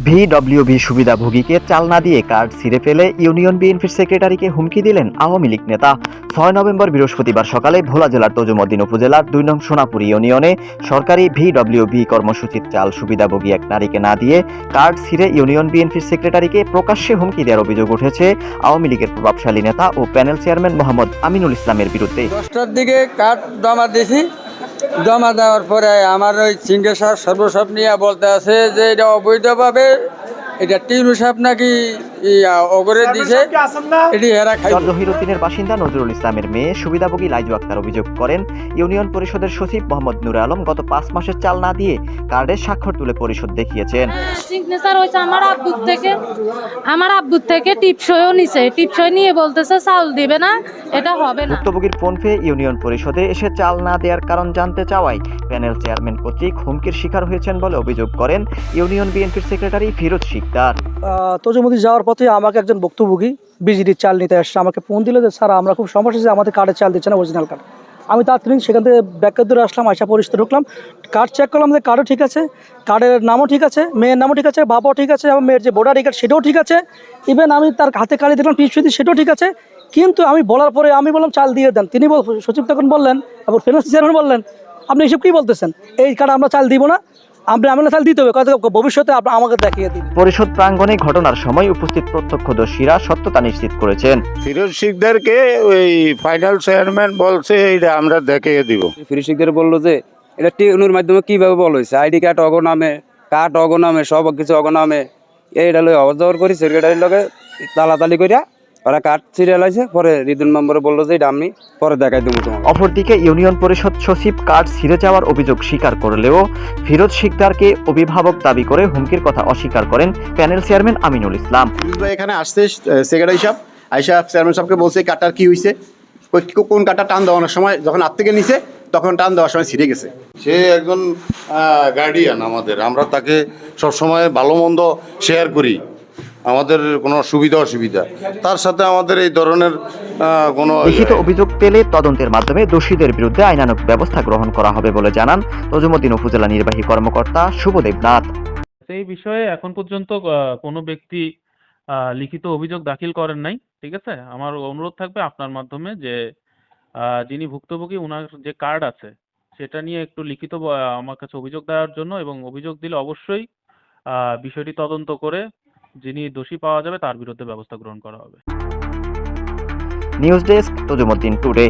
ভিডব্লিউভি সুবিধাভোগীকে চাল না দিয়ে কার্ড ছিঁড়ে ফেলে ইউনিয়ন বিএনপির সেক্রেটারিকে হুমকি দিলেন আওয়ামী লীগ নেতা। 6 নভেম্বর বৃহস্পতিবার সকালে ভোলা জেলার তজুমদ্দিন উপজেলার 2 নং সোনাপুর ইউনিয়নে সরকারি ভিডব্লিউভি কর্মসূচির চাল সুবিধাভোগী এক নারীকে না দিয়ে কার্ড ছিঁড়ে ইউনিয়ন বিএনপির সেক্রেটারিকে প্রকাশ্যে হুমকি দেওয়ার অভিযোগ উঠেছে আওয়ামী লীগের প্রভাবশালী নেতা ও প্যানেল চেয়ারম্যান মোহাম্মদ আমিনুল ইসলামের বিরুদ্ধে। 10টার দিকে কার্ড জমা দিয়েছি, জমা দেওয়ার পরে আমার ওই সিংহেশ্বর সর্বসব নিয়ে বলতে আছে যে এটা অবৈধভাবে এটা টিনু সাহেব নাকি অগরে দিছে, এটি এরা খাই। জহিরুদ্দিনের বাসিন্দা নজরুল ইসলামের মেয়ে সুবিধাভোগী লাইজু আক্তার অভিযোগ করেন, ইউনিয়ন পরিষদের সচিব মোহাম্মদ নুরে আলম গত 5 মাসের চাল না দিয়ে কার্ডের স্বাক্ষর তুলে পরিশোধ দেখিয়েছেন। সিগনেচার হয়েছে আমার আব্বুর থেকে টিপসইও নিছে, টিপসই নিয়ে বলতেছে চাউল দিবে না, এটা হবে না। ভুক্তভোগীর ফোন পেয়ে ইউনিয়ন পরিষদে এসে চাল না দেওয়ার কারণ জানতে চাওয়ায় প্যানেল চেয়ারম্যান কর্তৃক হুমকির শিকার হয়েছেন বলে অভিযোগ করেন ইউনিয়ন বিএনপির সেক্রেটারি ফিরোজ শিকদার। তজুমদ্দিন যাওয়ার পথে আমাকে একজন ভুক্তভোগী বিজিডির চাল নিতে আসছে, আমাকে ফোন দিল যে স্যার আমরা খুব সমস্যা যে আমাদের কার্ডের চাল দিচ্ছে না, অরিজিনাল কার্ড। আমি তাৎক্ষণিক সেখান থেকে ব্যাকের দূরে আসলাম, আশা পরিস্থিতি ঢুকলাম, কার্ড চেক করলাম যে কার্ডও ঠিক আছে, কার্ডের নামও ঠিক আছে, মেয়ের নামও ঠিক আছে, বাবাও ঠিক আছে, এবং মেয়ের যে ভোটার আইডি কার্ড সেটাও ঠিক আছে, ইভেন আমি তার হাতে কালি দেখলাম পিছুদি সেটাও ঠিক আছে। কিন্তু আমি বলার পরে আমি বললাম চাল দিয়ে দেন, তিনি সচিব তখন বললেন, আবার ফিনান্স চেয়ারম্যান বললেন আপনি এসব কী বলতেছেন, এই কার্ড আমরা চাল দিব না, আমরা চাল দিতে হবে, ভবিষ্যতে আমাকে দেখিয়ে দিন। পরিষদ প্রাঙ্গণে ঘটনার সময় উপস্থিত প্রত্যক্ষদর্শীরা সত্যতা নিশ্চিত করেছেন। ফিরোজ শিকদারকে ওই ফাইনাল চেয়ারম্যান বলছে এইটা আমরা দেখিয়ে দিব। ফিরোজ শিকদার বললো যে এটা টিউনের মাধ্যমে কীভাবে বল হয়েছে, আইডি কার্ড অগনামে, কার্ড অগনামে, সব কিছু অগনামে, এইটা লই অবজার করি সেক্রেটারির লগে তালাতালি করিয়া ওরা কার্ড সিরিয়াল আছে, পরে রিদুন নম্বরে বললো যে এটা আমি পরে দেখাই দেবো তোমার। অপরদিকে ইউনিয়ন পরিষদ সচিব কার্ড ছিঁড়ে যাওয়ার অভিযোগ স্বীকার করলেও ফিরোজ শিকদারকে অভিভাবক দাবি করে হুমকির কথা অস্বীকার করেন প্যানেল চেয়ারম্যান আমিনুল ইসলাম। ফিরোজ ভাই এখানে আসছে, সেক্রেটারি সাহেব আইসা চেয়ারম্যান সাহেবকে বলছে কাটার কি হয়েছে, কোন কাটা টান দেওয়ানোর সময় যখন হাত থেকে নিছে তখন টান দেওয়ার সময় ছিঁড়ে গেছে। সে একজন গার্ডিয়ান আমাদের, আমরা তাকে সবসময় ভালো মন্দ শেয়ার করি, আমাদের কোনো সুবিধা অসুবিধা, তার সাথে আমাদের এই ধরনের কোনো লিখিত অভিযোগ পেলে তদন্তের মাধ্যমে দোষীদের বিরুদ্ধে আইনানুগ ব্যবস্থা গ্রহণ করা হবে বলে জানান তজুমদ্দিন উপজেলা নির্বাহী কর্মকর্তা শুভদেব নাথ। এই বিষয়ে এখন পর্যন্ত কোনো ব্যক্তি লিখিত অভিযোগ দাখিল করেন নাই। ঠিক আছে, আমার অনুরোধ থাকবে আপনার মাধ্যমে যে যিনি ভুক্তভোগী ওনার যে কার্ড আছে সেটা নিয়ে একটু লিখিত আমার কাছে অভিযোগ দেওয়ার জন্য, এবং অভিযোগ দিলে অবশ্যই বিষয়টি তদন্ত করে যিনি দোষী পাওয়া যাবে তার বিরুদ্ধে ব্যবস্থা গ্রহণ করা হবে। News desk, Tazumuddin today.